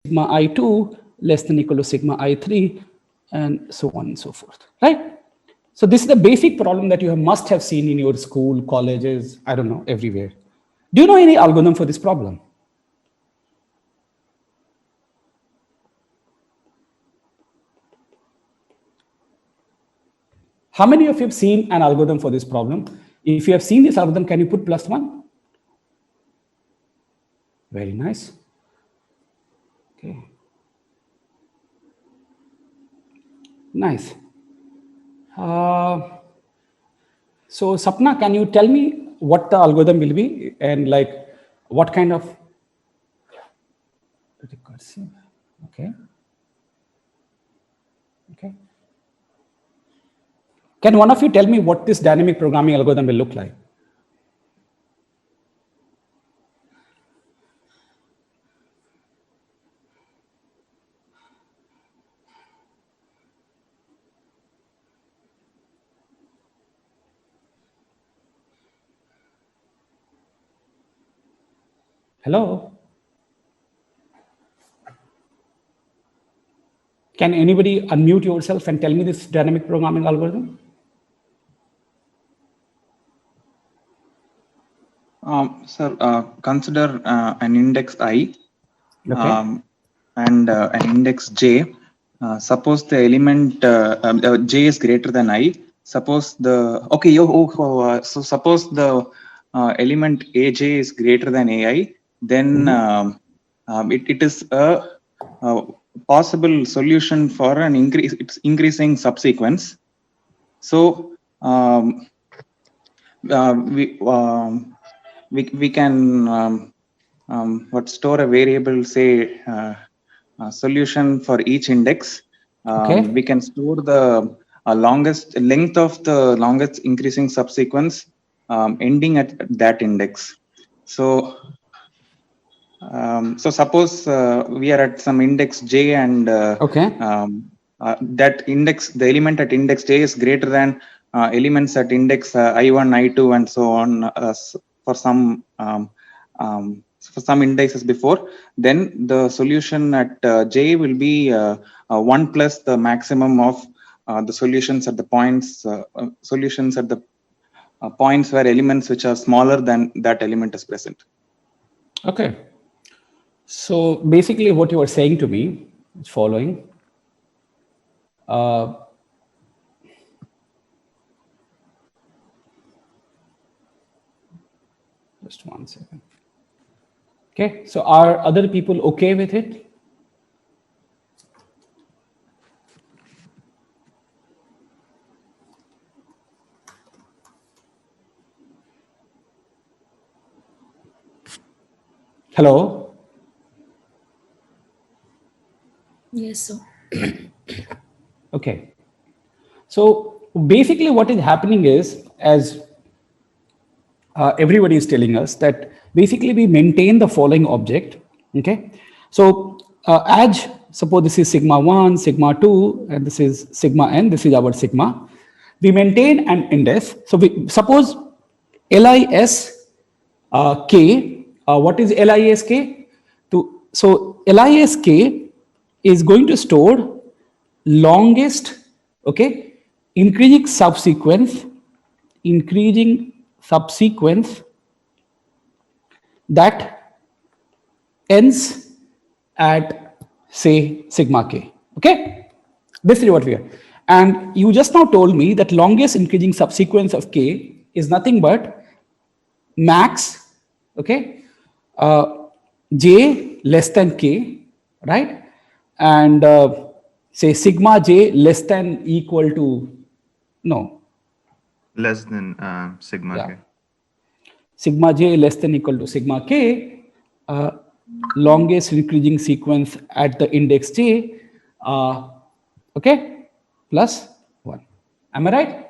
sigma I2 less than equal to sigma I3, and so on and so forth, right? So this is the basic problem that you must have seen in your school, colleges, I don't know, everywhere. Do you know any algorithm for this problem? How many of you have seen an algorithm for this problem? If you have seen this algorithm, can you put +1? Very nice. Okay. Nice. So Sapna, can you tell me what the algorithm will be and like what kind of recursive? Okay. Okay. Can one of you tell me what this dynamic programming algorithm will look like? Hello? Can anybody unmute yourself and tell me this dynamic programming algorithm? Sir, consider an index I Okay. and an index J. Suppose the element J is greater than I. Suppose the so suppose the element AJ is greater than AI, then it is a possible solution for an increasing subsequence. So we can store a variable, say solution for each index. Okay. We can store the longest length of the longest increasing subsequence ending at that index. So so suppose we are at some index J and Okay. that index, the element at index J is greater than elements at index I1, I2, and so on for some indices before. Then the solution at J will be 1 plus the maximum of the solutions at the points points where elements which are smaller than that element is present. Okay. So basically what you are saying to me is following. Just 1 second. Okay, so are other people okay with it? Hello? Yes, sir. Okay. So basically what is happening is, as everybody is telling us, that basically we maintain the following object. Okay. So as suppose this is sigma 1, sigma 2, and this is sigma n, this is our sigma. We maintain an index. So we suppose LIS K, what is LISK? So LISK is going to store longest, okay, increasing subsequence that ends at, say, sigma k. Okay, this is what we are. And you just now told me that longest increasing subsequence of k is nothing but max, okay, j less than k, right? And say sigma j less than equal to, no, less than sigma k. Sigma j less than equal to sigma k, longest increasing sequence at the index j, okay, plus 1. Am I right?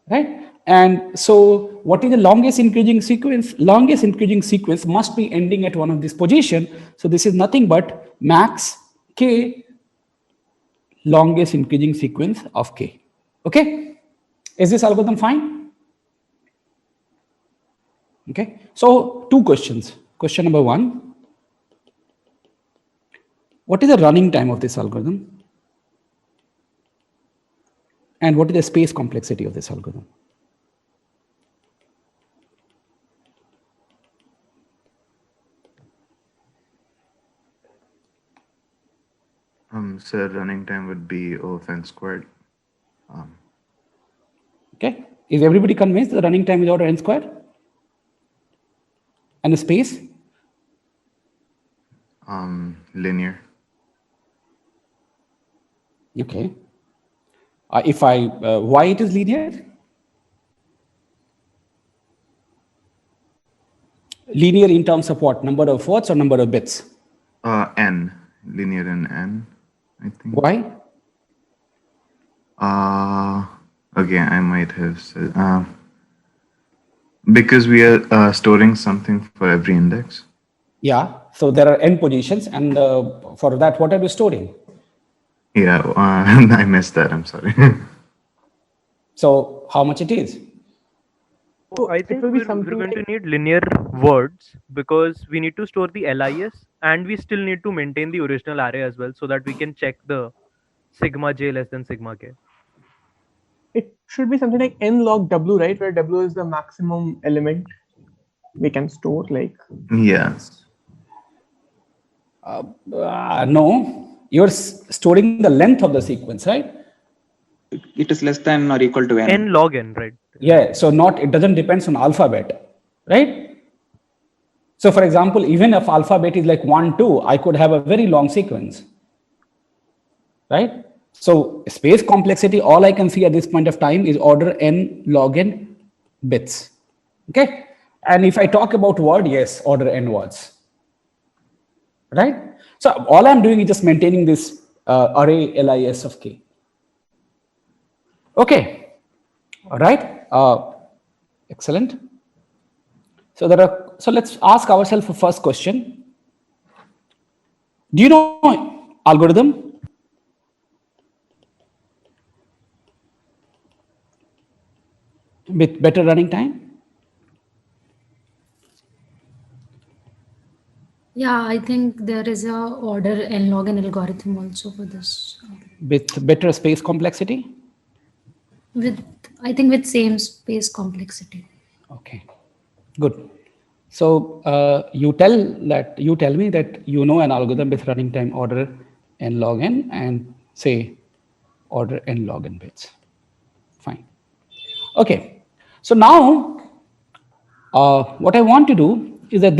Right? And so what is the longest increasing sequence? Longest increasing sequence must be ending at one of this position. So this is nothing but max k longest increasing sequence of k. Okay? Is this algorithm fine? Okay. So two questions. Question number 1. what is the running time of this algorithm? And what is the space complexity of this algorithm? So running time would be O of n squared. Okay. Is everybody convinced the running time is order n squared? And the space? Linear. Okay. Why it is linear? Linear in terms of what? Number of words or number of bits? N. Linear in n, I think. Why? Okay, I might have said. Because we are storing something for every index. Yeah. So there are n positions, and for that, what are you storing? Yeah, I missed that. I'm sorry. So how much it is? So I think we're going to need linear words because we need to store the LIS and we still need to maintain the original array as well so that we can check the sigma j less than sigma k. It should be something like n log w, right? Where w is the maximum element we can store, like. Yeah. No, you're storing the length of the sequence, right? It is less than or equal to n. N log n, right? Yeah. So it doesn't depend on alphabet, right? So for example, even if alphabet is like 1, 2, I could have a very long sequence, right? So space complexity, all I can see at this point of time is order n log n bits, okay? And if I talk about word, yes, order n words, right? So all I'm doing is just maintaining this array LIS of k. Okay, all right, excellent. So let's ask ourselves a first question. Do you know algorithm? With better running time? Yeah, I think there is a order n log n algorithm also for this. With better space complexity? I think with same space complexity. Okay, good. So you tell me that you know an algorithm with running time order n log n and say order n log n bits. Fine. Okay. So now what I want to do is that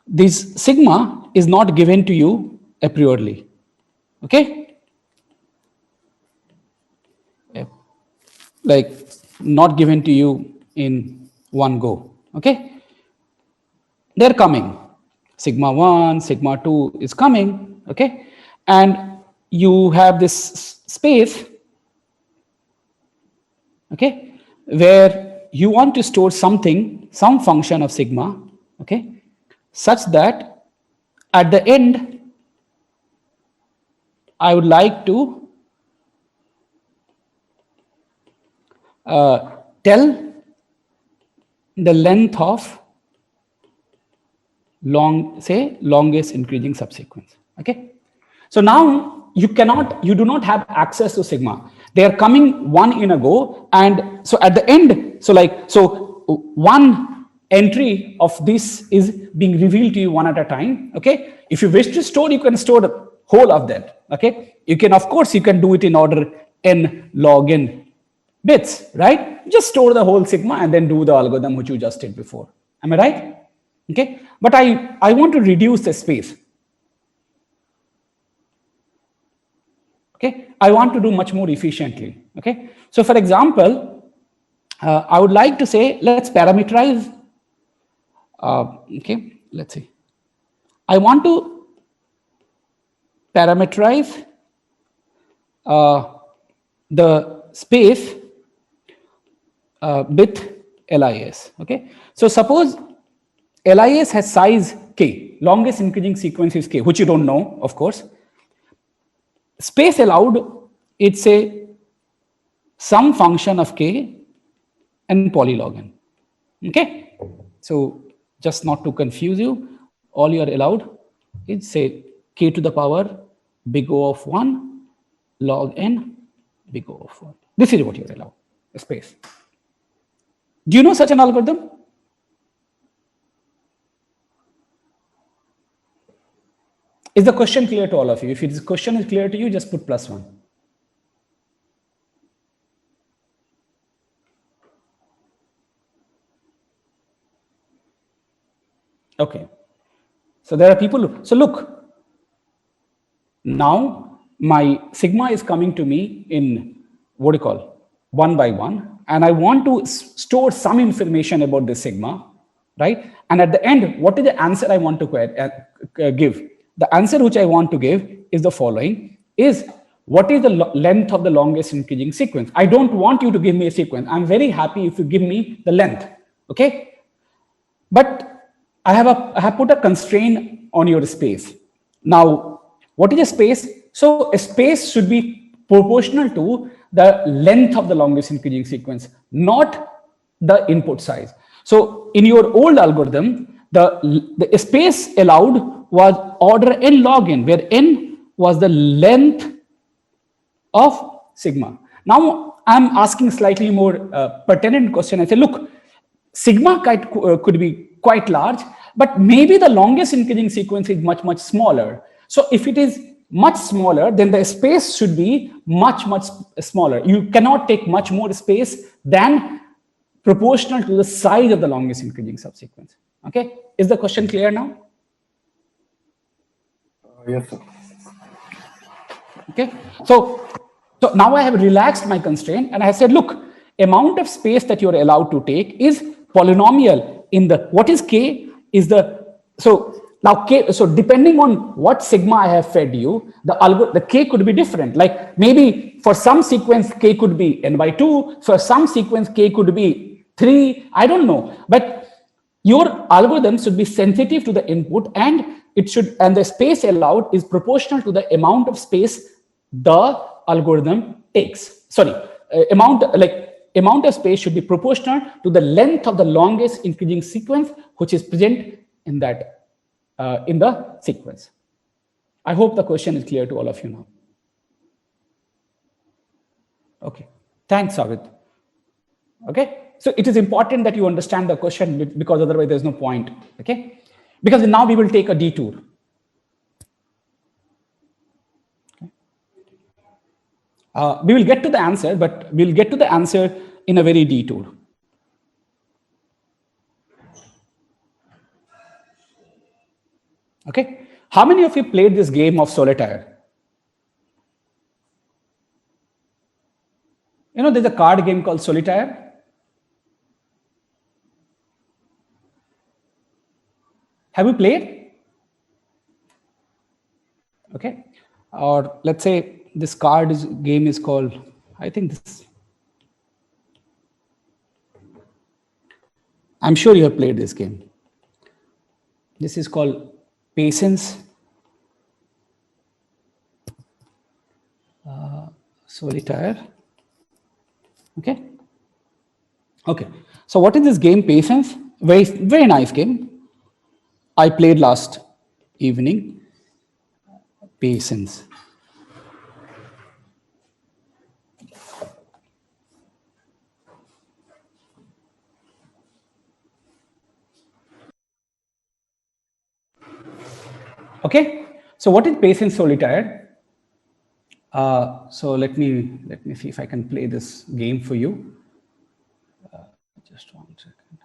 this sigma is not given to you a priori. Okay. Like not given to you in one go. Okay. They're coming. Sigma 1, sigma 2 is coming. Okay. And you have this space, okay, where you want to store something, some function of sigma, okay, such that at the end, I would like to tell the length of longest increasing subsequence. Okay. So now you do not have access to sigma. They are coming one in a go. And so at the end, so one entry of this is being revealed to you one at a time. Okay. If you wish to store, you can store the whole of that. Okay. You can do it in order n log n bits, right? Just store the whole sigma and then do the algorithm which you just did before. Am I right? Okay. But I want to reduce the space. Okay. I want to do much more efficiently. Okay. So for example, I would like to say, let's parameterize. Okay. Let's see. I want to parameterize the space with LIS. Okay. So suppose LIS has size k, longest increasing sequence is k, which you don't know, of course. Space allowed, it's a some function of k and polylog n. Okay. So just not to confuse you, all you are allowed is say k to the power big O of 1 log n big O of 1. This is what you're allowed, a space. Do you know such an algorithm? Is the question clear to all of you? If this question is clear to you, just put +1. Okay. So there are people. So look, now my sigma is coming to me in what do you call 1 by 1, and I want to store some information about this sigma, right? And at the end, what is the answer I want to give? The answer which I want to give is the following: is what is the length of the longest increasing sequence? I don't want you to give me a sequence. I'm very happy if you give me the length. Okay, but I have put a constraint on your space. Now, what is a space? So a space should be proportional to the length of the longest increasing sequence, not the input size. So in your old algorithm, the space allowed was order n log n, where n was the length of sigma. Now I'm asking slightly more pertinent question. I say, look, sigma could be quite large, but maybe the longest increasing sequence is much, much smaller. So if it is much smaller, then the space should be much, much smaller. You cannot take much more space than proportional to the size of the longest increasing subsequence. Okay, is the question clear now? Yes, sir. Okay, so now I have relaxed my constraint and I have said, look, amount of space that you're allowed to take is polynomial in the, what is k is the, so now k, so depending on what sigma I have fed you, the k could be different. Like maybe for some sequence k could be n by 2, for some sequence k could be 3, I don't know, but your algorithm should be sensitive to the input, and it should, and the space allowed is proportional to the amount of space the algorithm takes. Sorry, amount of space should be proportional to the length of the longest increasing sequence which is present in that in the sequence. I hope the question is clear to all of you now. Okay, thanks, Savit. Okay, so it is important that you understand the question, because otherwise there's no point. Okay, because now we will take a detour. We will get to the answer, but we'll get to the answer in a very detour. Okay, how many of you played this game of solitaire? You know, there's a card game called solitaire. Have you played? Okay, or let's say this game is called, I think this, I'm sure you have played this game. This is called Patience. Solitaire. Okay. Okay. So what is this game, Patience? Very, very nice game. I played last evening. Patience. Okay. So what is Patience Solitaire? So let me see if I can play this game for you. Just 1 second.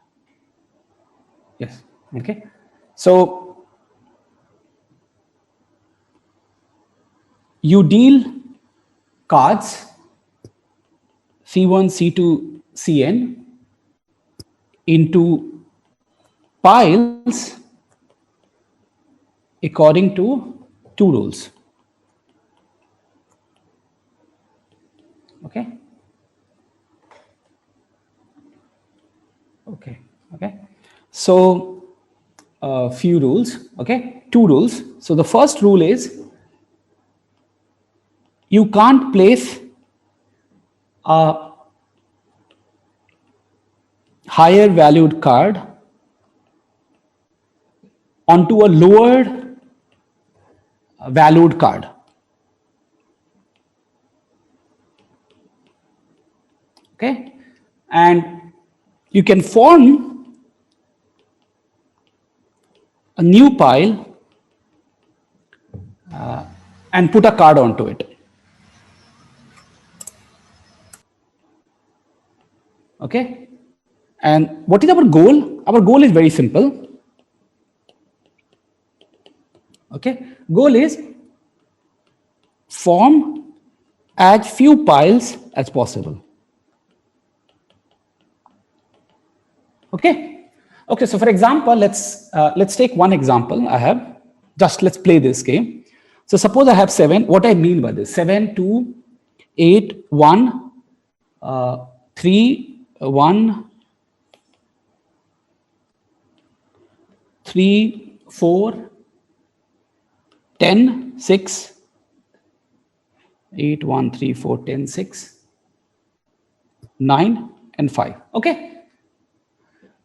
Yes. Okay. So you deal cards C1, C2, Cn into piles according to 2 rules. Okay. Okay. Okay. So a few rules. Okay. 2 rules. So the first rule is you can't place a higher valued card onto a lower valued card. Okay, and you can form a new pile and put a card onto it. Okay, and what is our goal? Our goal is very simple. Okay, goal is form as few piles as possible. Okay, okay. So for example, let's take one example. I have let's play this game. So suppose I have 7. What I mean by this: 7, 2, 8, 1, 3, 1, 3, 4, 10, 6, 8, 1, 3, 4, 10, 6, 9, and 5. Okay.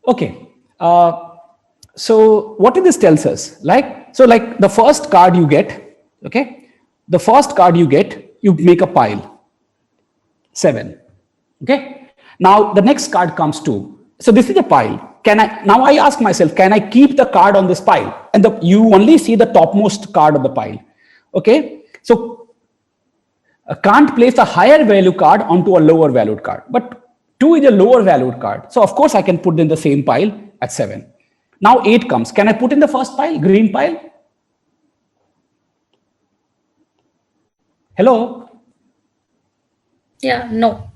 Okay. So what this tells us? Like the first card you get, okay? The first card you get, you make a pile. 7. Okay. Now the next card comes 2. So this is a pile. Now I ask myself, can I keep the card on this pile? And you only see the topmost card of the pile. Okay. So can't place a higher value card onto a lower valued card. But 2 is a lower valued card. So of course I can put in the same pile at 7. Now 8 comes. Can I put in the first pile, green pile? Hello? Yeah, no.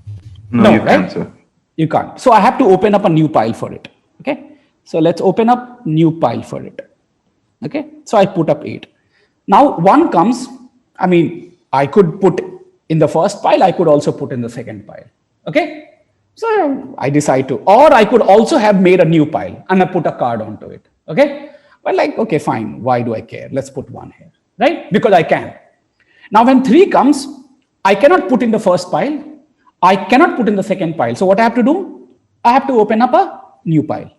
No, you right? can't, sir. You can't. So I have to open up a new pile for it. Okay. So let's open up new pile for it. Okay. So I put up 8. Now 1 comes. I mean, I could put in the first pile. I could also put in the second pile. Okay. So I decide to, or I could also have made a new pile and I put a card onto it. Okay. But like, okay, fine. Why do I care? Let's put 1 here, right? Because I can. Now when 3 comes, I cannot put in the first pile. I cannot put in the second pile. So what I have to do? I have to open up a new pile.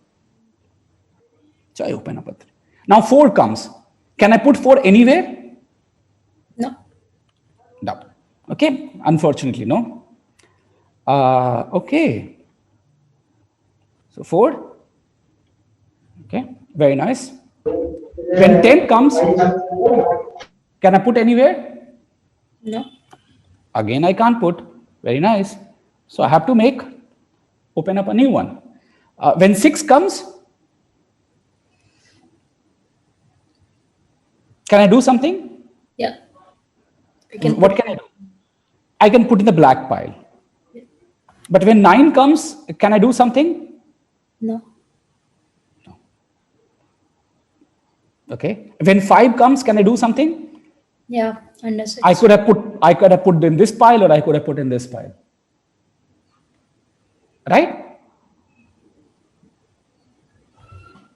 So I open up a 3. Now 4 comes. Can I put 4 anywhere? No. No. Okay. Unfortunately, no. Okay. So 4. Okay. Very nice. When 10 comes, can I put anywhere? No. Again, I can't put. Very nice. So I have to open up a new one. When 6 comes, can I do something? Yeah. What can I do? I can put in the black pile. But when 9 comes, can I do something? No. Okay. When 5 comes, can I do something? Yeah. Under 6. I could have put in this pile or I could have put in this pile. Right?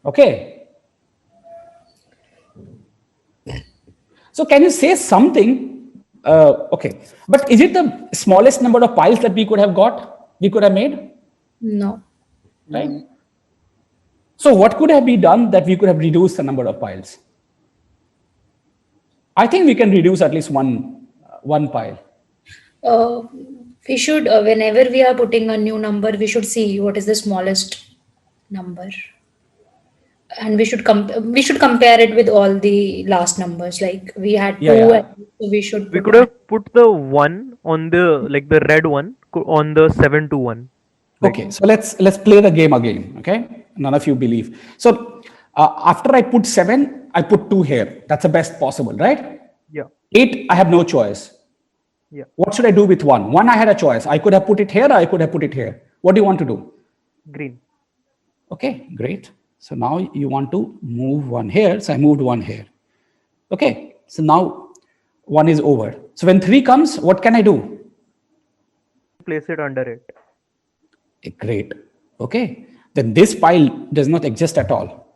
Okay. So can you say something? Okay. But is it the smallest number of piles that we could have made? No. Right? So what could have been done that we could have reduced the number of piles? I think we can reduce at least one pile. We should, whenever we are putting a new number, we should see what is the smallest number. And we should compare it with all the last numbers. Like we had 2, Yeah. and we should. We put could have put the 1 on the red one on the 7 to 1. Okay, so let's play the game again. Okay, none of you believe. So after I put 7, I put 2 here. That's the best possible, right? Yeah. 8, I have no choice. Yeah. What should I do with 1? 1, I had a choice. I could have put it here, or I could have put it here. What do you want to do? Green. Okay, great. So now you want to move 1 here. So I moved 1 here. Okay, so now 1 is over. So when 3 comes, what can I do? Place it under it. Great. Okay, then this pile does not exist at all,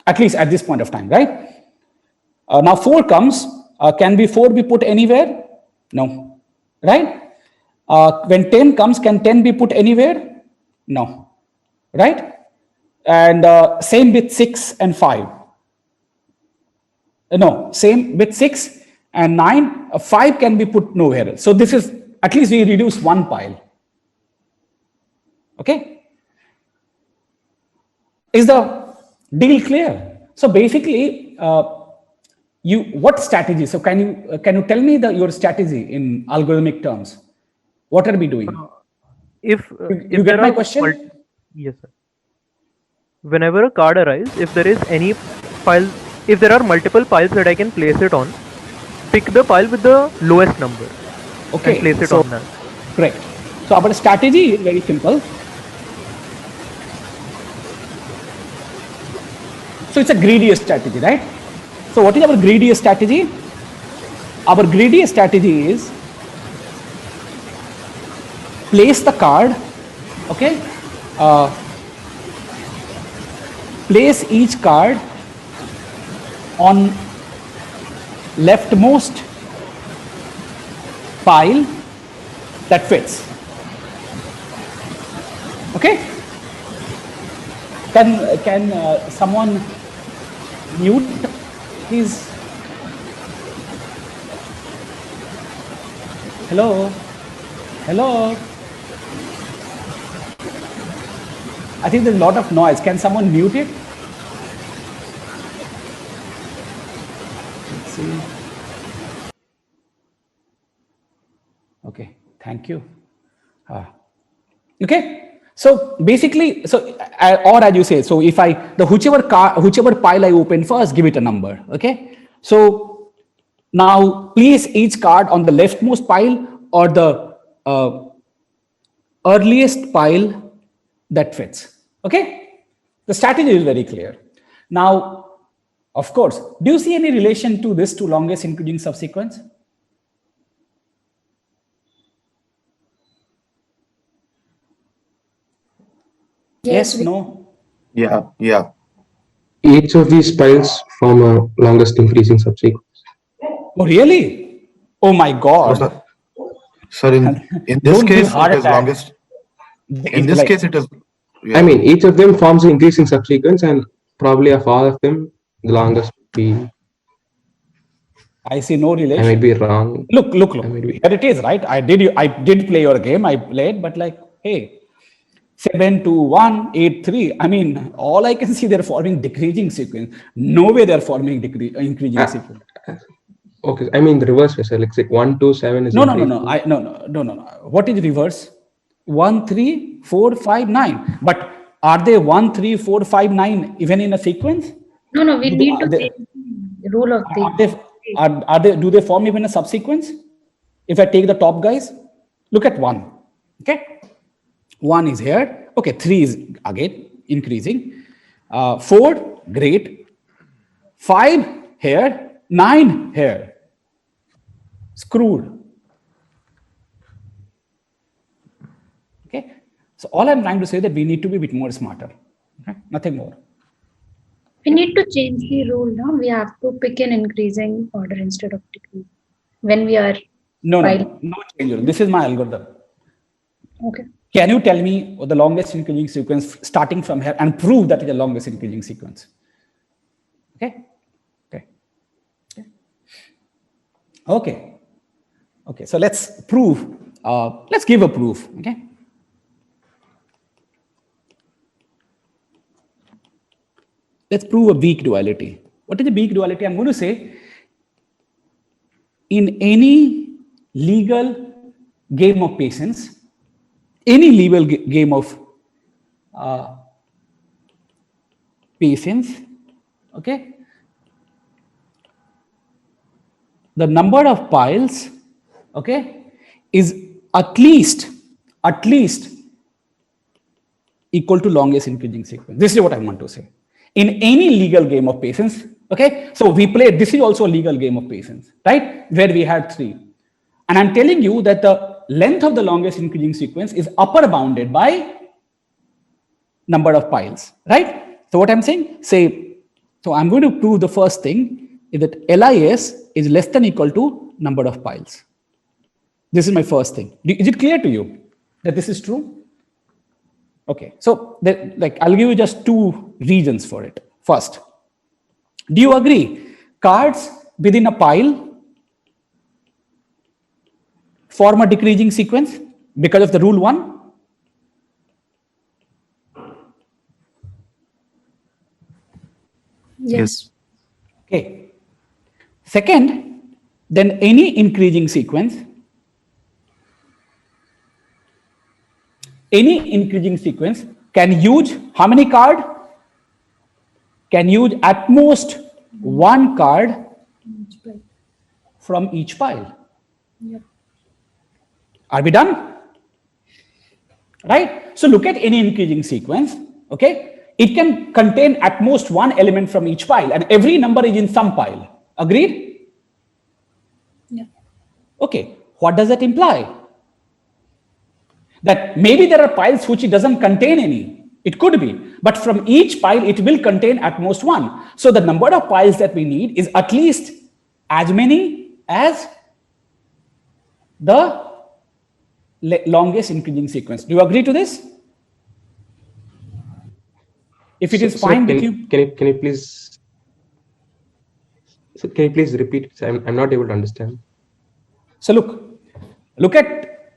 at least at this point of time, right? Now 4 comes. Can 4 be put anywhere? No. Right? When 10 comes, can 10 be put anywhere? No. Right? And same with 6 and 5. No, same with 6 and 5 can be put nowhere. So this is, at least we reduce one pile. Okay. Is the deal clear? So basically, what strategy? So can you tell me your strategy in algorithmic terms? What are we doing? If You get there my are question? yes, sir. Whenever a card arrives, if there is any file, if there are multiple piles that I can place it on, pick the pile with the lowest number Okay. and place it so, on that. Correct. So our strategy is very simple. So it's a greedy strategy, right? So what is our greedy strategy? Our greedy strategy is place the card, okay? Place each card on leftmost pile that fits. Okay? Can someone mute, please? Hello? Hello? I think there's a lot of noise. Can someone mute it? Let's see. Okay, thank you. Okay, so basically, or as you say, so if whichever pile I open first, give it a number. Okay, so now place each card on the leftmost pile or the earliest pile that fits. Okay, the strategy is very clear. Now, of course, do you see any relation to this to longest including subsequence? Yes, no? Yeah, yeah. Each of these piles form a longest increasing subsequence. Oh, really? Oh my God. So, sir, in this Don't give case, heart it is attack. longest. In this Like- case, it is. Yeah. I mean, each of them forms an increasing subsequence, and probably of all of them, the longest be. I see no I relation. might be wrong. Look. I might be. Here it is, right? I did play your game. I played, but like, hey, 7, 2, 1, 8, 3. I mean, all I can see, they're forming decreasing sequence. No way they're forming increasing sequence. Okay, I mean the reverse way. So like 1, 2, 7 is. No. No. What is reverse? 1, 3, 4, 5, 9. But are they 1, 3, 4, 5, 9 even in a sequence? No, we need to Are they- change the rule of the. Do they form even a subsequence? If I take the top guys, look at 1. Okay, 1 is here. Okay, 3 is again increasing. 4, great. 5 here. 9 here. Screwed. Okay, so all I'm trying to say that we need to be a bit more smarter. Okay? Nothing more. We need to change the rule now. We have to pick an increasing order instead of decreasing when we are. No Fine. change. This is my algorithm. Okay. Can you tell me what the longest increasing sequence starting from here and prove that is the longest increasing sequence? Okay. So let's prove. Let's give a proof. Okay. Let's prove a weak duality. What is a weak duality? I'm going to say in any legal game of patience, any legal game of patience, okay, the number of piles, okay, is at least equal to longest increasing sequence. This is what I want to say. In any legal game of patience, okay, so we played, this is also a legal game of patience, right, where we had 3. And I'm telling you that the length of the longest increasing sequence is upper bounded by number of piles, right? So what I'm saying, so I'm going to prove the first thing is that LIS is less than equal to number of piles. This is my first thing. Is it clear to you that this is true? Okay, so I'll give you just 2 reasons for it. First, do you agree? Cards within a pile form a decreasing sequence because of the rule 1? Yes. Okay. Second, then any increasing sequence can use how many card? Can use at most one card from each pile. Yep. Are we done? Right? So look at any increasing sequence, okay? It can contain at most one element from each pile, and every number is in some pile. Agreed? Yeah. Okay. What does that imply? That maybe there are piles which it doesn't contain any. It could be, but from each pile, it will contain at most one. So the number of piles that we need is at least as many as the longest increasing sequence. Do you agree to this? If it is fine with you. Can you please? So can you please repeat? I'm not able to understand. So look at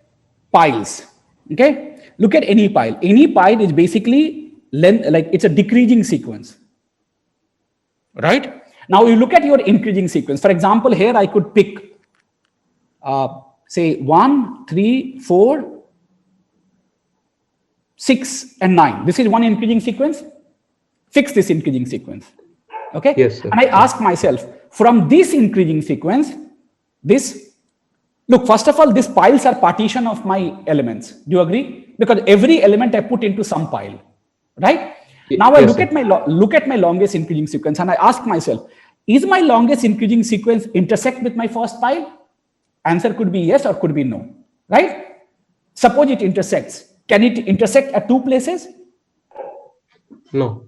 piles. Okay, look at any pile. Any pile is basically length, like it's a decreasing sequence, right? Now you look at your increasing sequence. For example, here I could pick, say 1, 3, 4, 6, and 9. This is one increasing sequence. Fix this increasing sequence. Okay. Yes, sir. And I ask myself, from this increasing sequence, look, first of all, these piles are partition of my elements. Do you agree? Because every element I put into some pile, right? Now I look at my longest increasing sequence and I ask myself, is my longest increasing sequence intersect with my first pile? Answer could be yes or could be no, right? Suppose it intersects. Can it intersect at two places? No.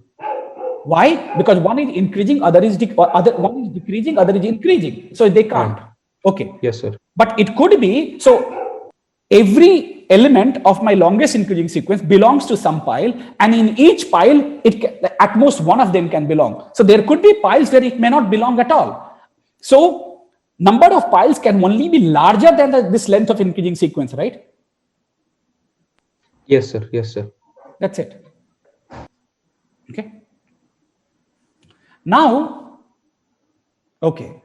Why? Because one is increasing, one is decreasing, other is increasing. So they can't. Okay. Yes, sir. But it could be, so every element of my longest increasing sequence belongs to some pile, and in each pile, at most one of them can belong. So there could be piles where it may not belong at all. So number of piles can only be larger than this length of increasing sequence, right? Yes, sir. Yes, sir. That's it. Okay. Now, okay.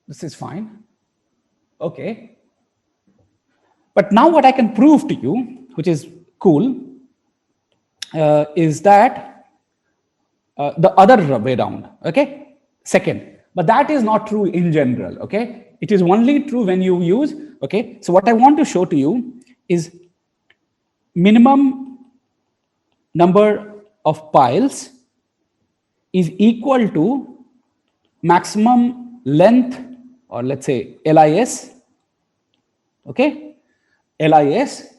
This is fine. Okay. But now what I can prove to you, which is cool, is that the other way down. Okay. Second, but that is not true in general. Okay. It is only true when you use. Okay. So what I want to show to you is minimum number of piles is equal to maximum length, or let's say LIS, okay, LIS,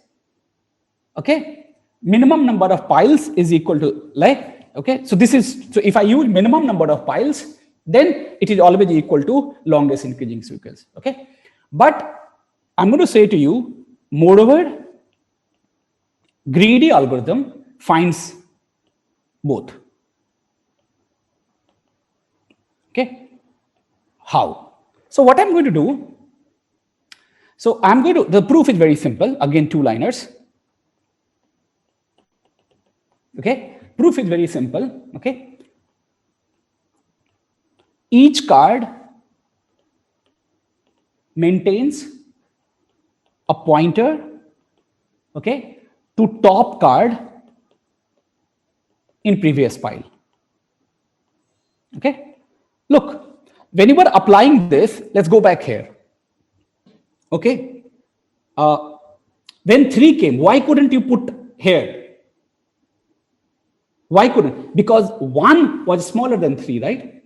okay, minimum number of piles is equal to, like, okay, so this is, so if I use minimum number of piles, then it is always equal to longest increasing sequence, okay. But I'm going to say to you, moreover, greedy algorithm finds both. Okay, how? So what I'm going to do, the proof is very simple, again, two-liners. Okay, proof is very simple, okay. Each card maintains a pointer, okay, to top card in previous pile. Okay, look, when you were applying this, let's go back here. Okay, when 3 came, why couldn't you put here? Why couldn't? Because 1 was smaller than 3, right?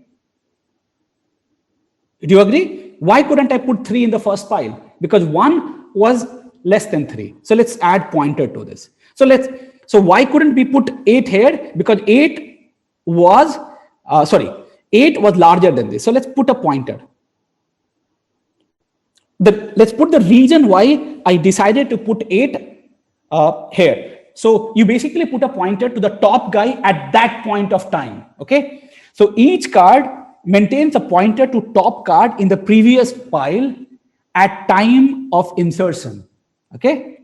Do you agree? Why couldn't I put 3 in the first pile? Because 1 was less than 3. So let's add pointer to this. So why couldn't we put 8 here? Because 8 was, 8 was larger than this. So let's put a pointer. Let's put the reason why I decided to put 8 here. So you basically put a pointer to the top guy at that point of time. Okay. So each card maintains a pointer to top card in the previous pile at time of insertion. Okay.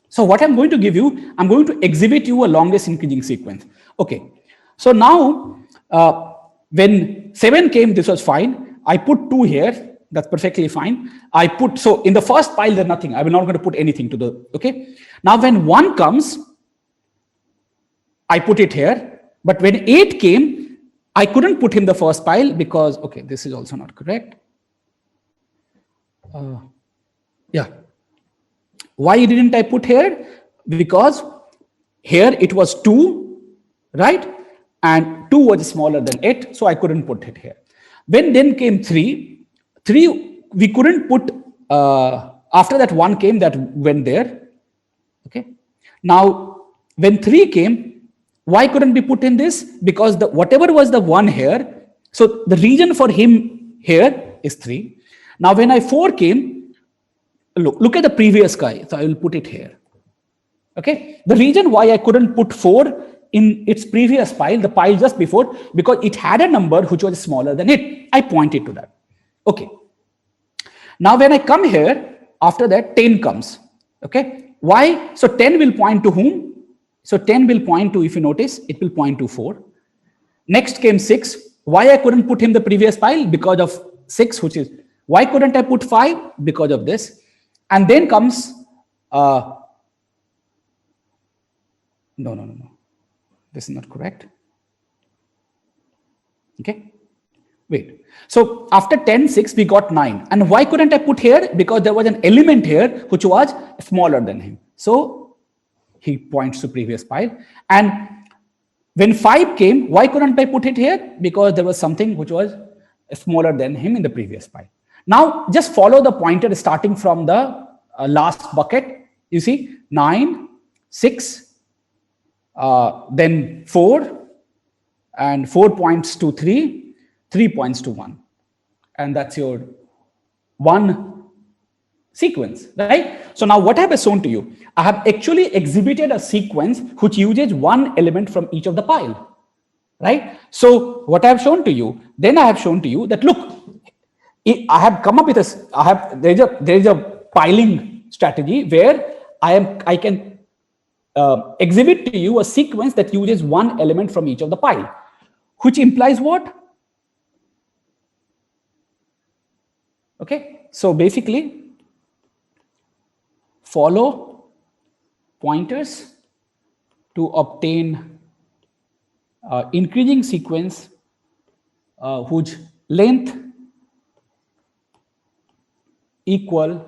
So what I'm going to give you, I'm going to exhibit you a longest increasing sequence. Okay. So now, when 7 came, this was fine. I put 2 here. That's perfectly fine. I put, so in the first pile, there's nothing. I'm not going to put anything to the, okay. Now when 1 comes, I put it here. But when 8 came, I couldn't put him the first pile because, okay, this is also not correct. Yeah. Why didn't I put here? Because here it was 2, right? And 2 was smaller than 8, so I couldn't put it here. When then came 3, we couldn't put, after that 1 came, that went there. Okay. Now, when 3 came, why couldn't we put in this? Because the whatever was the 1 here, so the region for him here is 3. Now, when 4 came, look at the previous guy. So I will put it here. Okay. The reason why I couldn't put 4 in its previous pile, the pile just before, because it had a number which was smaller than it. I pointed to that. Okay. Now, when I come here, after that 10 comes. Okay. Why? So 10 will point to whom? So 10 will point to, if you notice, it will point to 4. Next came 6. Why I couldn't put him the previous pile? Because of 6, which is, why couldn't I put 5? Because of this. And then comes, no. This is not correct. Okay. Wait. So after 10, 6, we got 9. And why couldn't I put here? Because there was an element here which was smaller than him. So he points to previous pile. And when 5 came, why couldn't I put it here? Because there was something which was smaller than him in the previous pile. Now, just follow the pointer starting from the last bucket. You see, 9, 6, then 4, and 4 points to 3, 3 points to 1. And that's your 1 sequence, right? So now what have I shown to you? I have actually exhibited a sequence which uses 1 element from each of the pile, right? So what I have shown to you, then I have shown to you that, look, I have come up with there is a piling strategy where I can exhibit to you a sequence that uses 1 element from each of the pile, which implies what? Okay, so basically follow pointers to obtain increasing sequence whose length equal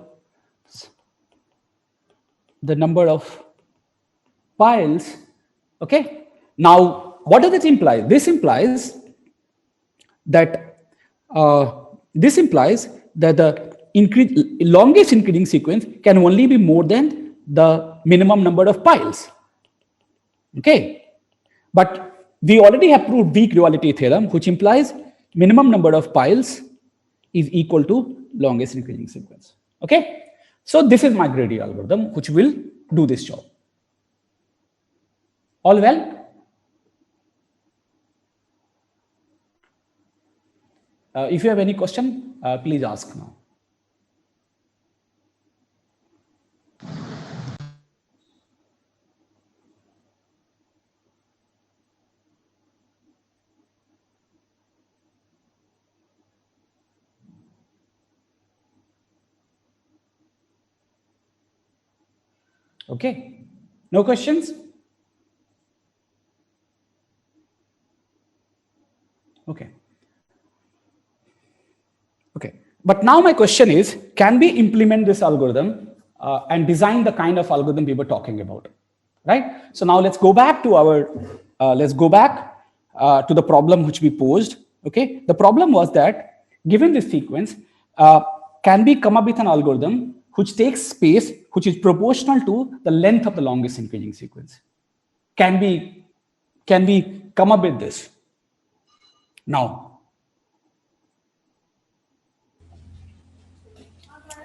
the number of piles. Okay. Now, what does it imply? This implies that the longest increasing sequence can only be more than the minimum number of piles. Okay. But we already have proved weak duality theorem, which implies minimum number of piles is equal to longest increasing sequence. Okay. So this is my greedy algorithm, which will do this job. All well? If you have any question, please ask now. Okay, no questions? Okay. Okay, but now my question is, can we implement this algorithm and design the kind of algorithm we were talking about, right? So now let's go back to our, to the problem which we posed. Okay, the problem was that given this sequence, can we come up with an algorithm which takes space which is proportional to the length of the longest increasing sequence? Can we come up with this now?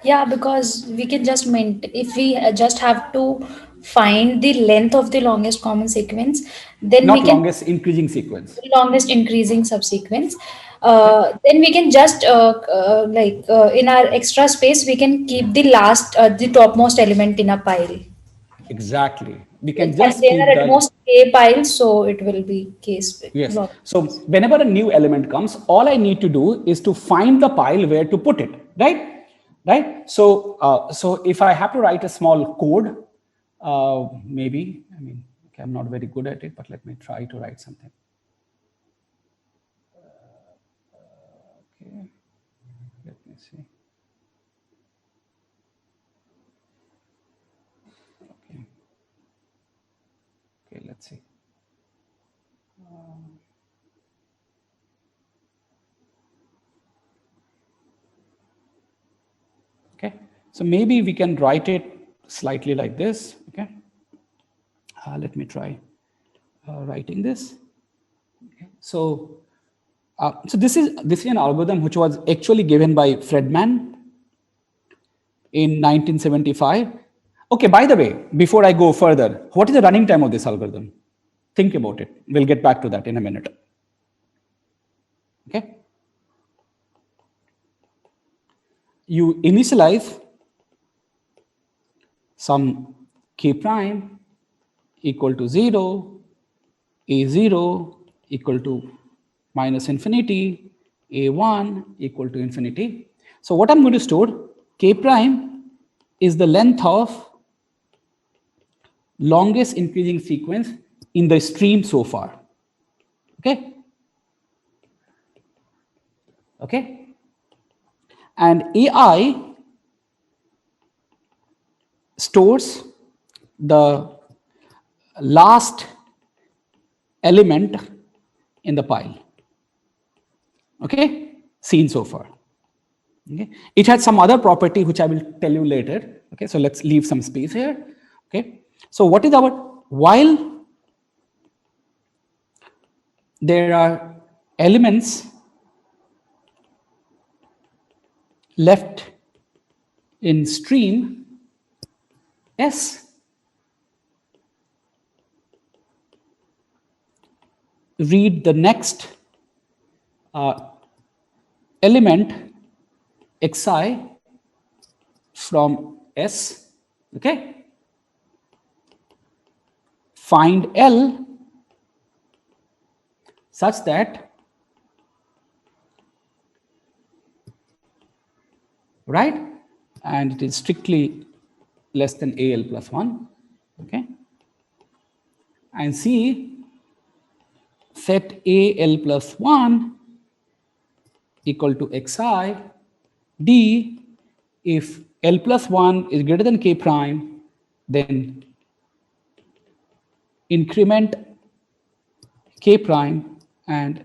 Yeah, because we can just maintain, if we just have to find the length of the longest common sequence, then Not we can longest increasing sequence. longest increasing subsequence. Then we can just in our extra space we can keep the topmost element in a pile. Exactly. We can And just there keep are at the, most k piles, so it will be case yes. log. So whenever a new element comes, all I need to do is to find the pile where to put it, right? Right. So if I have to write a small code, maybe, I mean, okay, I'm not very good at it, but let me try to write something. Okay, let me see. Okay, okay, let's see. Okay, so maybe we can write it slightly like this. Okay, let me try writing this. Okay. So this is an algorithm which was actually given by Fredman in 1975. Okay, by the way, before I go further, what is the running time of this algorithm? Think about it. We'll get back to that in a minute. Okay. You initialize some k prime equal to 0, a0 equal to minus infinity, a1 equal to infinity. So what I'm going to store, k prime is the length of longest increasing sequence in the stream so far. Okay. Okay. And AI stores the last element in the pile. Okay, seen so far. Okay, it has some other property which I will tell you later. Okay, so let's leave some space here. Okay, so what is our, while there are elements left in stream S, read the next element xi from S, okay? Find L such that, right? And it is strictly less than AL plus 1, okay? And C, set AL plus 1 equal to xi d if L plus 1 is greater than k prime, then increment k prime and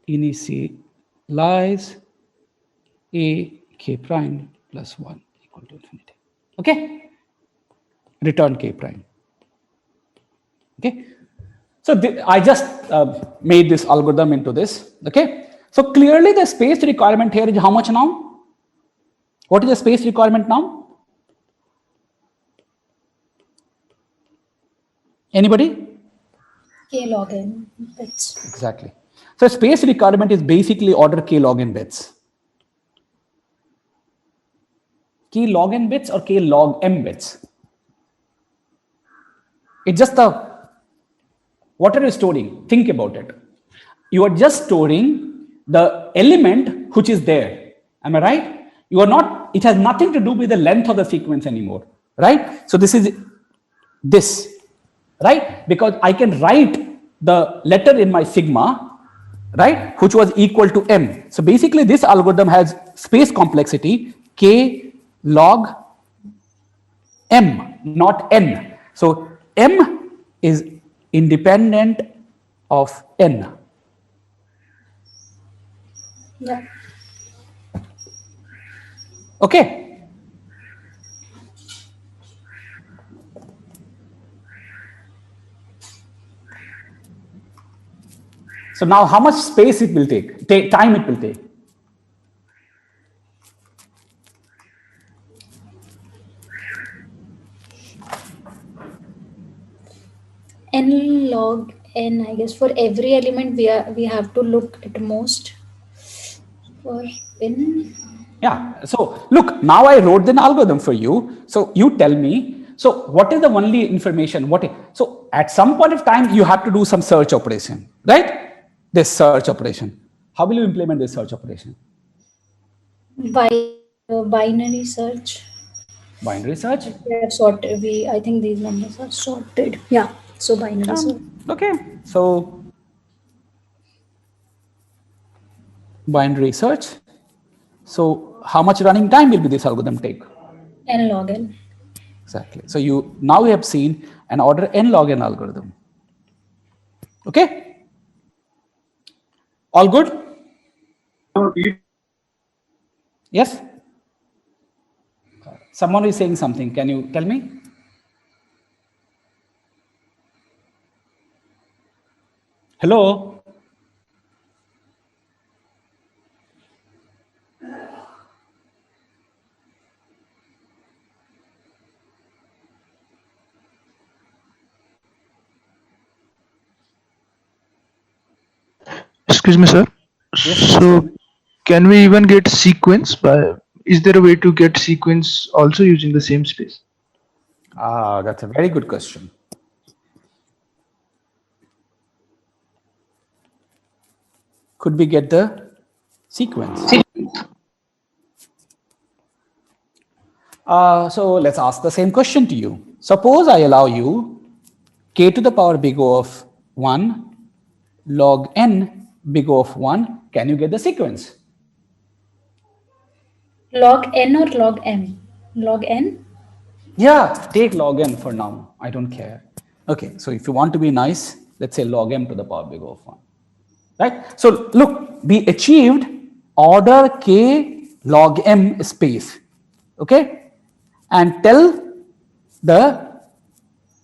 initialize a k prime plus 1 equal to infinity. Okay? Return k prime. Okay? So I just made this algorithm into this. Okay? So clearly the space requirement here is how much now? What is the space requirement now? Anybody? K log n bits. Exactly. So space requirement is basically order k log n bits. K log n bits or k log m bits. It's just what are you storing? Think about it. You are just storing the element which is there. Am I right? You are not, it has nothing to do with the length of the sequence anymore, right? So this is this, right? Because I can write the letter in my sigma, right, which was equal to m. So basically this algorithm has space complexity k log m, not n. So m is independent of n. Yeah. Okay. So now how much space it will take, time it will take? n, I guess for every element we have to look at most. For n, Yeah. So look, now I wrote an algorithm for you. So you tell me. So what is the only information? So at some point of time you have to do some search operation, right? This search operation. How will you implement this search operation? binary search. Binary search. We have sorted. I think these numbers are sorted. Yeah. So binary search. Okay. So binary search. So how much running time will be this algorithm take? N log n. Exactly. So now we have seen an order n log n algorithm. Okay. All good? Yes. Someone is saying something. Can you tell me? Hello. Excuse me, sir. So, can we even get sequence by? Is there a way to get sequence also using the same space? That's a very good question. Could we get the sequence? So let's ask the same question to you. Suppose I allow you k to the power big O of 1 log n big O of 1. Can you get the sequence? Log n or log m? Log n? Yeah, take log n for now. I don't care. Okay, so if you want to be nice, let's say log m to the power big O of 1. Right? So look, we achieved order k log m space. Okay? And tell the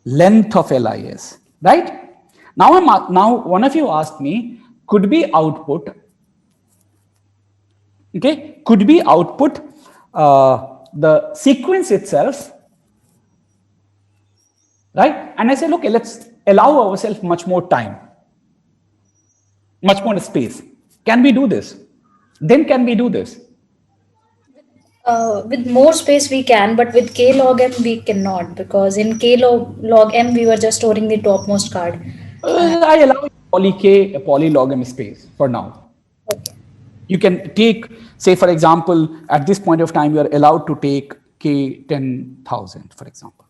length of LIS. Right? Now one of you asked me, could we output, okay, could we output the sequence itself, right? And I said, okay, let's allow ourselves much more time, much more space. Can we do this? Then can we do this? With more space we can, but with k log m we cannot, because in k log m we were just storing the topmost card. I allow poly k, poly log m space for now. Okay. You can take, say, for example, at this point of time, you are allowed to take k 10,000, for example.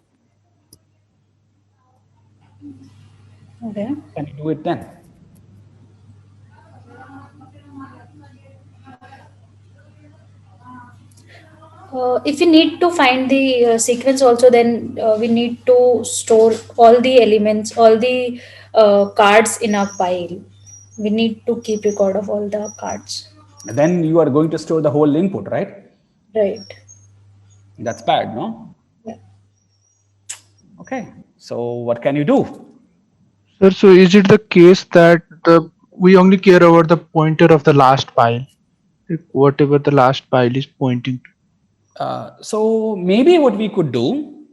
Okay. Can you do it then? If we need to find the sequence also, then we need to store all the elements, all the cards in a pile. We need to keep record of all the cards. Then you are going to store the whole input, right? Right. That's bad, no? Yeah. Okay. So what can you do? Sir, so is it the case that we only care about the pointer of the last pile, like whatever the last pile is pointing to? So maybe what we could do,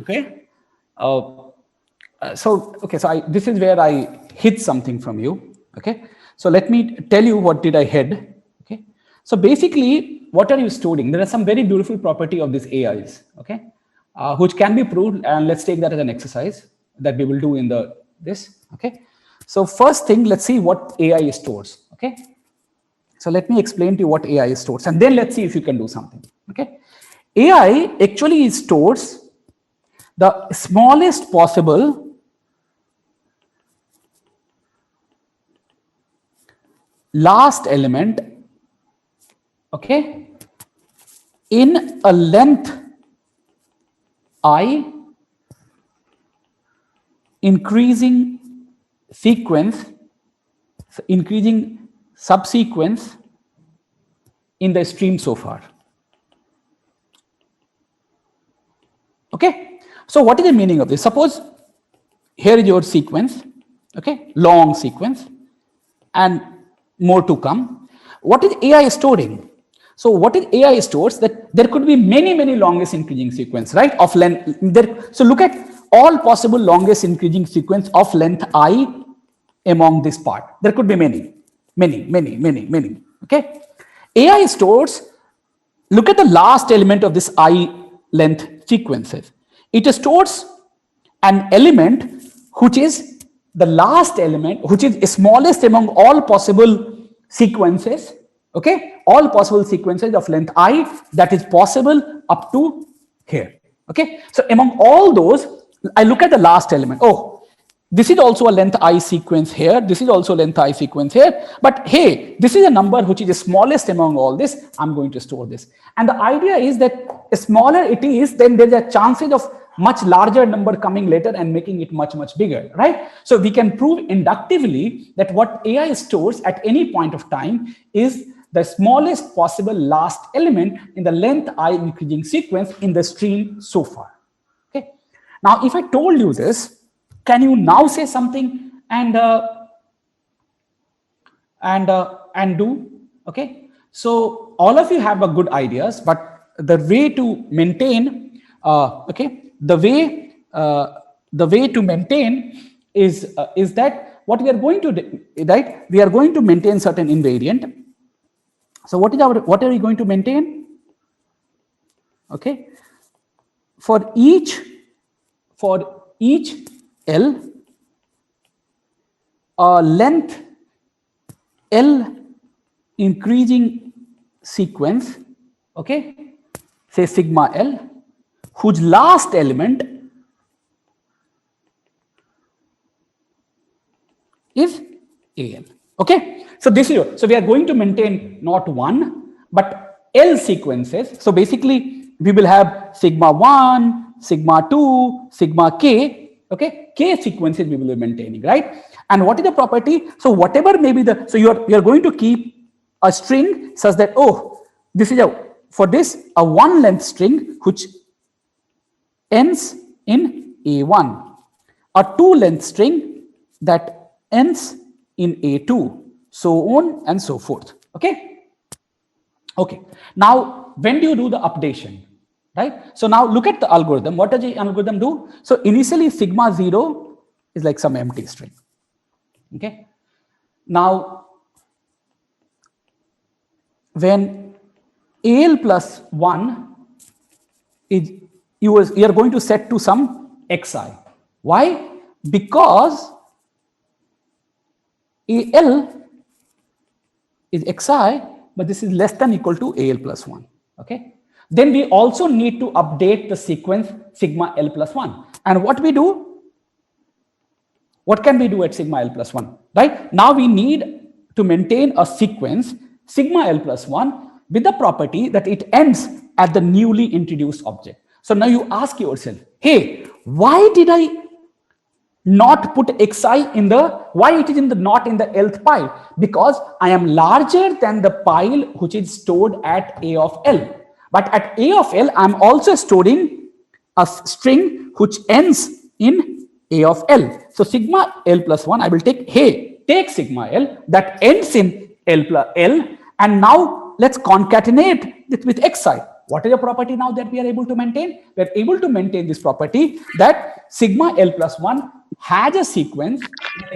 okay? So this is where I hid something from you, okay? So let me tell you what did I hid, okay? So basically, what are you storing? There are some very beautiful property of these AIs, okay? Which can be proved, and let's take that as an exercise that we will do in this, okay? So first thing, let's see what AI stores, okay? So let me explain to you what AI stores, and then let's see if you can do something, okay? AI actually stores the smallest possible last element, okay, in a length I increasing sequence, increasing subsequence in the stream so far. Okay, so what is the meaning of this? Suppose here is your sequence, okay, long sequence, and more to come. What is AI storing? So what is AI stores that there could be many longest increasing sequence, right, of length there. So look at all possible longest increasing sequence of length I among this part. There could be many. Okay. AI stores, look at the last element of this I length sequences. It stores an element which is the last element, which is smallest among all possible sequences. Okay, all possible sequences of length I that is possible up to here. Okay, so among all those, I look at the last element. Oh, this is also a length I sequence here. This is also length I sequence here. But hey, this is a number which is the smallest among all this. I'm going to store this. And the idea is that smaller it is, then there's a chances of much larger number coming later and making it much bigger, right? So we can prove inductively that what AI stores at any point of time is the smallest possible last element in the length I increasing sequence in the stream so far. Okay. Now, if I told you this, can you now say something and do? Okay. So all of you have a good ideas, but the way to maintain, the way to maintain is that what we are going to do, right? We are going to maintain certain invariant. So what are we going to maintain? Okay. For each L, length L increasing sequence, okay, say sigma L, whose last element is AL. Okay, so this is, so we are going to maintain not one but L sequences. So basically we will have sigma 1, sigma 2, sigma k. Okay, k sequences we will be maintaining, right? And what is the property? So whatever may be the, so you are going to keep a string such that, oh, this is for this a one length string which ends in A1, a two length string that ends in A2, so on and so forth. Okay. Okay. Now, when do you do the updation? Right. So now look at the algorithm. What does the algorithm do? So initially sigma 0 is like some empty string. Okay. Now, when AL plus 1 is, you are going to set to some xi. Why? Because AL is xi, but this is less than equal to AL plus 1. Okay. Then we also need to update the sequence sigma L plus 1. And what we do? What can we do at sigma L plus 1? Right? Now we need to maintain a sequence sigma L plus 1 with the property that it ends at the newly introduced object. So now you ask yourself, hey, why did I not put xi in the, why it is in the not in the Lth pile? Because I am larger than the pile which is stored at A of L. But at A of L, I'm also storing a string which ends in A of L. So sigma L plus 1, I will take, hey, take sigma L that ends in L plus L, and now let's concatenate it with xi. What is the property now that we are able to maintain? We are able to maintain this property that sigma L plus 1 has a sequence.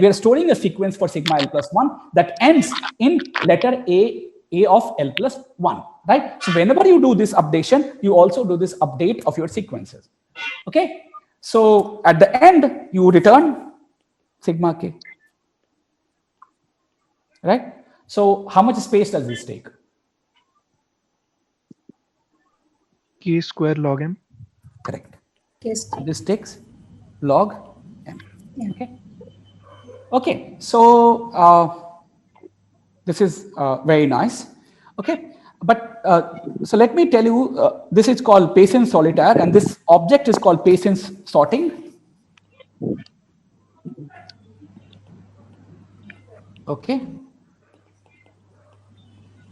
We are storing a sequence for sigma L plus 1 that ends in letter A of L plus 1, right? So whenever you do this updation, you also do this update of your sequences. Okay. So at the end, you return sigma k, right? So how much space does this take? K square log m. Correct. Yes. This takes log m. Yeah. Okay. Okay. So this is very nice. Okay. But so let me tell you, this is called patience solitaire, and this object is called patience sorting. Okay.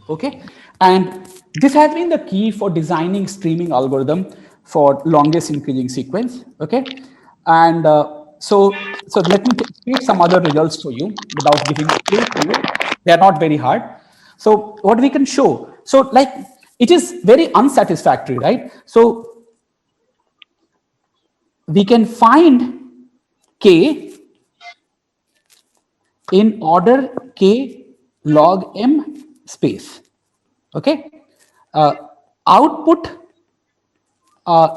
Okay. And this has been the key for designing streaming algorithm for longest increasing sequence. Okay. And so let me take some other results for you without giving clue to you. They are not very hard. So what we can show, so like it is very unsatisfactory, right? So we can find k in order k log m space. Okay, output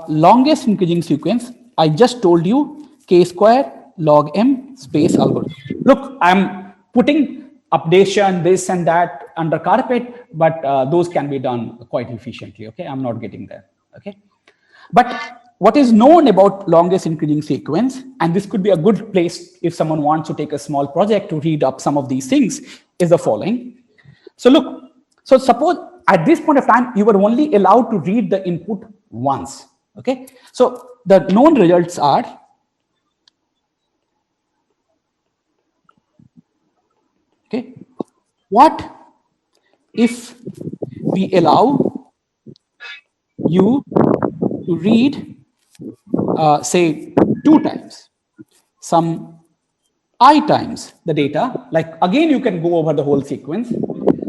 longest increasing sequence. I just told you k square log m space algorithm. Look, I'm putting updation, this and that under carpet, but those can be done quite efficiently. Okay, I'm not getting there. Okay, but what is known about longest increasing sequence, and this could be a good place if someone wants to take a small project to read up some of these things, is the following. So look, so suppose at this point of time, you were only allowed to read the input once. Okay, so the known results are okay. What if we allow you to read, say, 2 times, some I times the data? Like again, you can go over the whole sequence.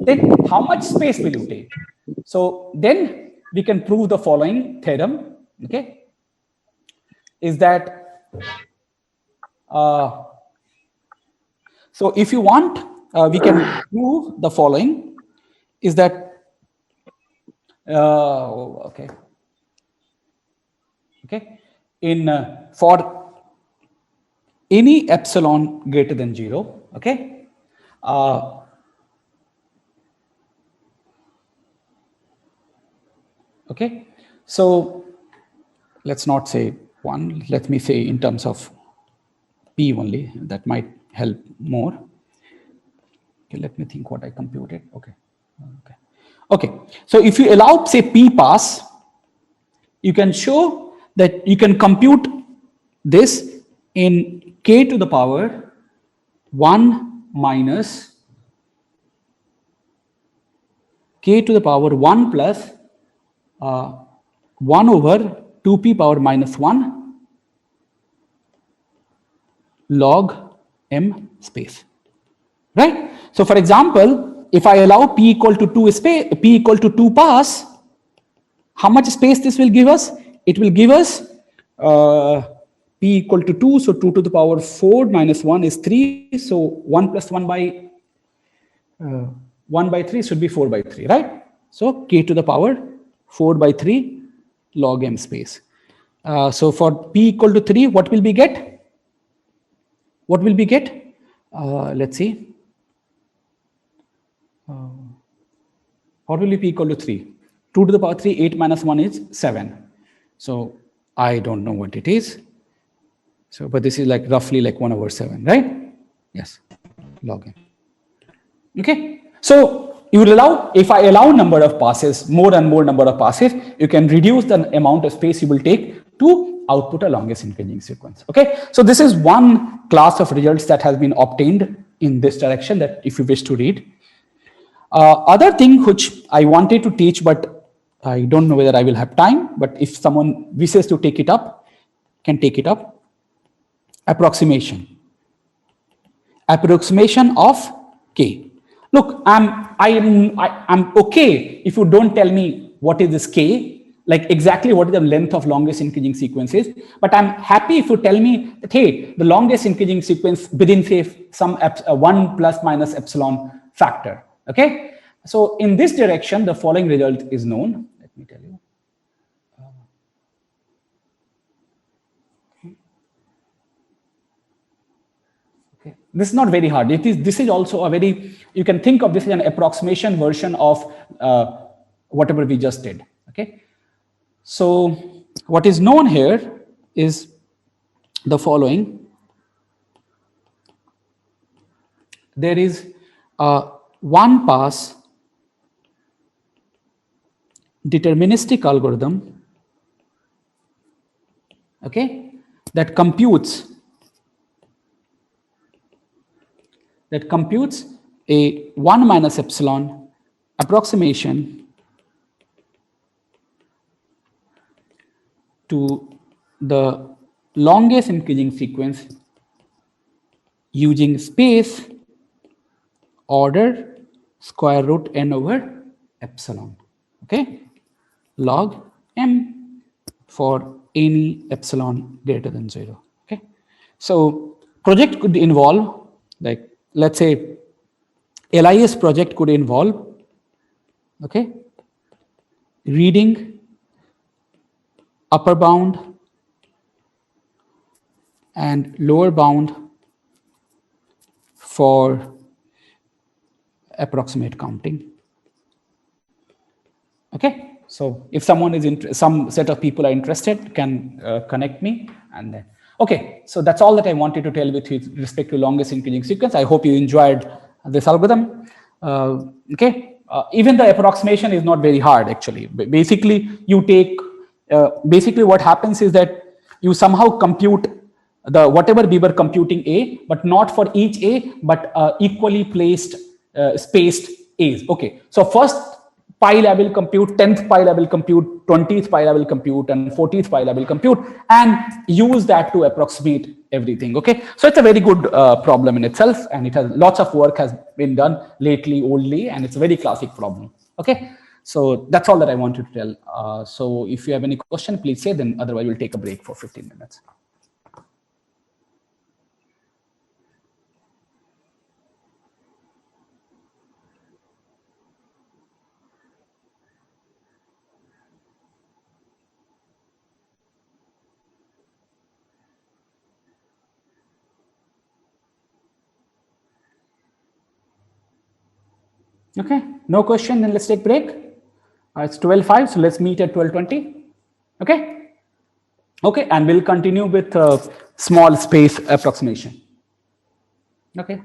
Then how much space will you take? So then we can prove the following theorem. Okay, is that so if you want, we can prove the following, is that okay, in for any epsilon greater than 0, okay, okay, so let's not say 1, let me say in terms of p only, that might help more. Okay, let me think what I computed. Okay, so if you allow, say, p pass, you can show that you can compute this in k to the power 1 minus k to the power 1 plus 1 over 2p power minus 1 log m space, right? So for example, if I allow p equal to 2 pass, how much space this will give us? It will give us p equal to 2, so 2 to the power 4 minus 1 is 3, so 1 plus 1 by 3 should be 4 by 3, right? So k to the power 4 by 3 log m space. So for p equal to 3, what will we get? What will we get? Let's see. What will be p equal to 3? 2 to the power 3, 8 minus 1 is 7. So I don't know what it is. So, but this is like roughly like 1 over 7, right? Yes, log n. Okay. So you will allow, if I allow number of passes, more and more number of passes, you can reduce the amount of space you will take to output a longest increasing sequence. Okay. So this is one class of results that has been obtained in this direction, that if you wish to read. Other thing which I wanted to teach, but I don't know whether I will have time, but if someone wishes to take it up, can take it up. Approximation of k. Look, I'm okay if you don't tell me what is this k, like exactly what is the length of longest increasing sequence is, but I'm happy if you tell me that, hey, the longest increasing sequence within, say, some 1 plus minus epsilon factor. Okay, so in this direction, the following result is known. Let me tell you. Okay, this is not very hard. This is also a very, you can think of this as an approximation version of whatever we just did. Okay, so what is known here is the following. There is one pass deterministic algorithm, okay, that computes a 1 minus epsilon approximation to the longest increasing sequence using space order square root n over epsilon, okay, log m for any epsilon greater than 0. Okay. So project could involve, like, let's say LIS project could involve, okay, reading upper bound and lower bound for approximate counting. Okay, so if someone is some set of people are interested, can connect me, and then okay. So that's all that I wanted to tell with respect to longest increasing sequence. I hope you enjoyed this algorithm. Okay, even the approximation is not very hard actually. Basically, you take basically what happens is that you somehow compute the whatever we were computing A, but not for each A, but equally placed spaced A's. Okay, so first pile I will compute, 10th pile I will compute, 20th pile I will compute, and 40th pile I will compute, and use that to approximate everything. Okay, so it's a very good problem in itself, and it has lots of work has been done lately, oldly, and it's a very classic problem. Okay, so that's all that I wanted to tell. So if you have any question, please say, then otherwise we'll take a break for 15 minutes. Okay, no question, then let's take break. It's 12:05, so let's meet at 12:20. Okay, okay, and we'll continue with small space approximation. Okay.